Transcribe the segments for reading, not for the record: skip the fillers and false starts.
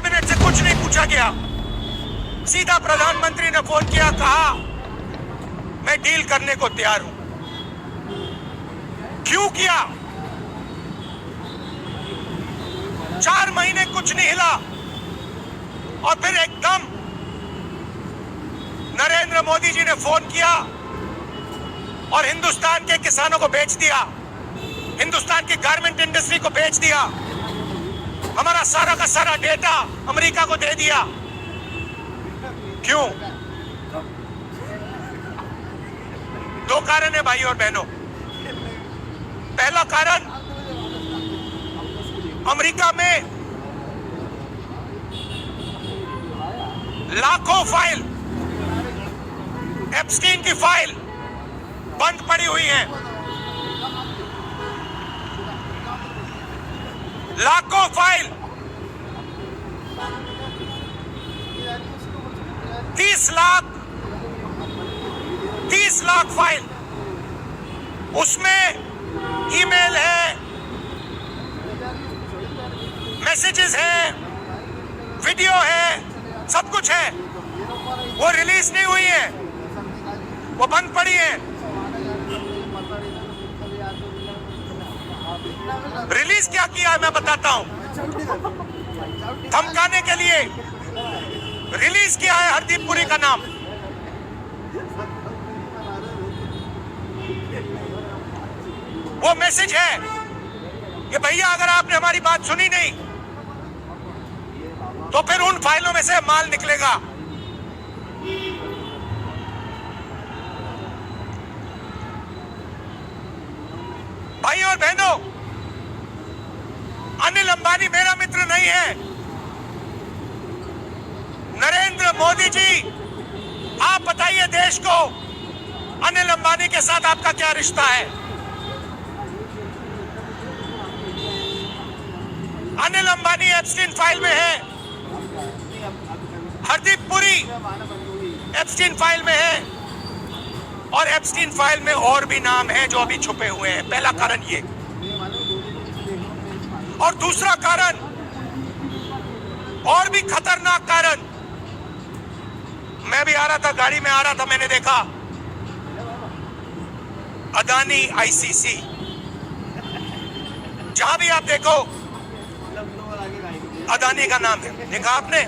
Cabinet से कुछ नहीं पूछा गया। सीधा प्रधानमंत्री ने फोन किया, कहा मैं डील करने को तैयार हूं। क्यों किया? 4 महीने कुछ नहीं हिला और फिर एकदम नरेंद्र मोदी जी ने फोन किया और हिंदुस्तान के किसानों को बेच दिया, हिंदुस्तान की गारमेंट इंडस्ट्री को बेच दिया, हमारा सारा का सारा डेटा अमेरिका को दे दिया। क्यों? 2 कारण है भाई और बहनों। पहला कारण, अमेरिका में लाखों फाइल, एप्स्टीन की फाइल बंद पड़ी हुई हैं। लाखों फाइल, 30 लाख फाइल, उसमें ईमेल है, मैसेजेस हैं, वीडियो है, सब कुछ है। वो रिलीज नहीं हुई है, वो बंद पड़ी है। रिलीज क्या किया मैं बताता हूं। धमकाने के लिए रिलीज किया है हरदीप पुरी का नाम। वो मैसेज है कि भैया अगर आपने हमारी बात सुनी नहीं तो फिर उन फाइलों में से माल निकलेगा। भाई और बहनों, अनिल अंबानी मेरा मित्र नहीं है। नरेंद्र मोदी जी, आप बताइए देश को, अनिल अंबानी के साथ आपका क्या रिश्ता है? अनिल अंबानी एप्स्टीन फाइल में है, हरदीप पुरी एप्स्टीन फाइल में है, और एप्स्टीन फाइल में और भी नाम हैं जो अभी छुपे हुए हैं। पहला कारण ये। और दूसरा कारण, और भी खतरनाक कारण, मैं भी आ रहा था, गाड़ी में आ रहा था, मैंने देखा अदानी आईसीसी। जहां भी आप देखो अदानी का नाम है। देखा आपने?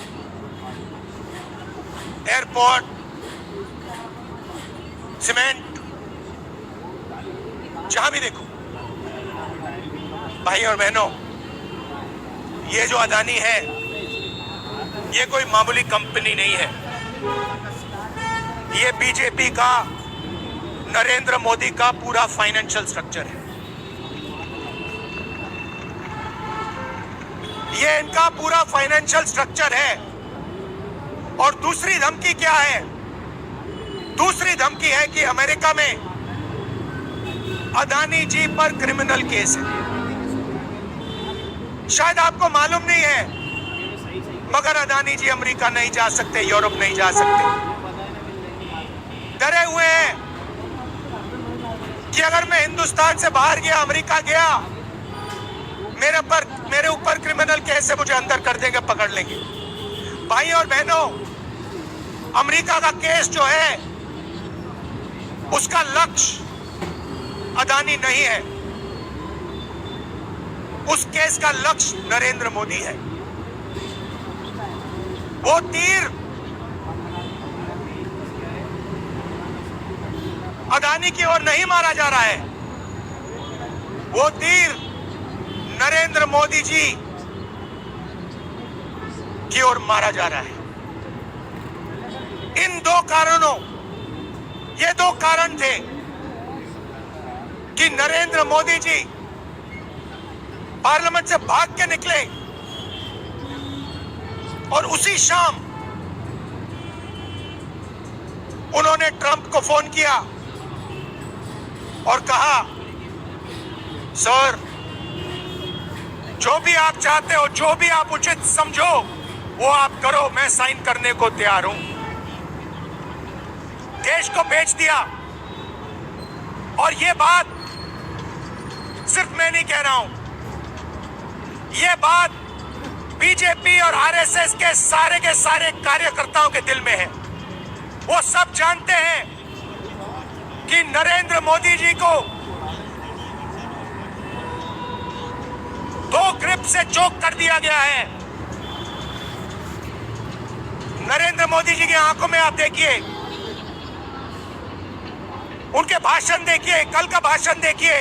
एयरपोर्ट, सीमेंट, जहां भी देखो। भाई और बहनों, ये जो अदानी है, ये कोई मामूली कंपनी नहीं है। ये बीजेपी का, नरेंद्र मोदी का पूरा फाइनेंशियल स्ट्रक्चर है। ये इनका पूरा फाइनेंशियल स्ट्रक्चर है। और दूसरी धमकी क्या है? दूसरी धमकी है कि अमेरिका में अदानी जी पर क्रिमिनल केस है। शायद आपको मालूम नहीं है, मगर अदानी जी अमेरिका नहीं जा सकते, यूरोप नहीं जा सकते। डरे हुए हैं कि अगर मैं हिंदुस्तान से बाहर गया, अमेरिका गया, मेरे ऊपर क्रिमिनल केस से मुझे अंदर कर देंगे, पकड़ लेंगे। भाई और बहनों, अमेरिका का केस जो है, उसका लक्ष्य अदानी नहीं है। उस केस का लक्ष्य नरेंद्र मोदी है। वो तीर अदानी की ओर नहीं मारा जा रहा है, वो तीर नरेंद्र मोदी जी की ओर मारा जा रहा है। इन 2 कारणों, ये 2 कारण थे कि नरेंद्र मोदी जी पार्लियामेंट से भाग के निकले और उसी शाम उन्होंने ट्रंप को फोन किया और कहा, सर, जो भी आप चाहते हो, जो भी आप उचित समझो, वो आप करो, मैं साइन करने को तैयार हूं। देश को बेच दिया। और ये बात सिर्फ मैं नहीं कह रहा हूं, ये बात बीजेपी और आरएसएस के सारे कार्यकर्ताओं के दिल में है। वो सब जानते हैं कि नरेंद्र मोदी जी को दो ग्रिप से चोक कर दिया गया है। नरेंद्र मोदी जी की आंखों में आप देखिए, उनके भाषण देखिए, कल का भाषण देखिए,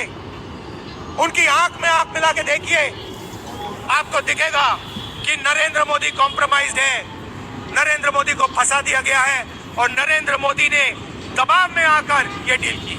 उनकी आंख में आंख मिला के देखिए, आपको दिखेगा कि नरेंद्र मोदी कॉम्प्रोमाइज्ड है, नरेंद्र मोदी को फंसा दिया गया है और नरेंद्र मोदी ने दबाव में आकर यह डील की।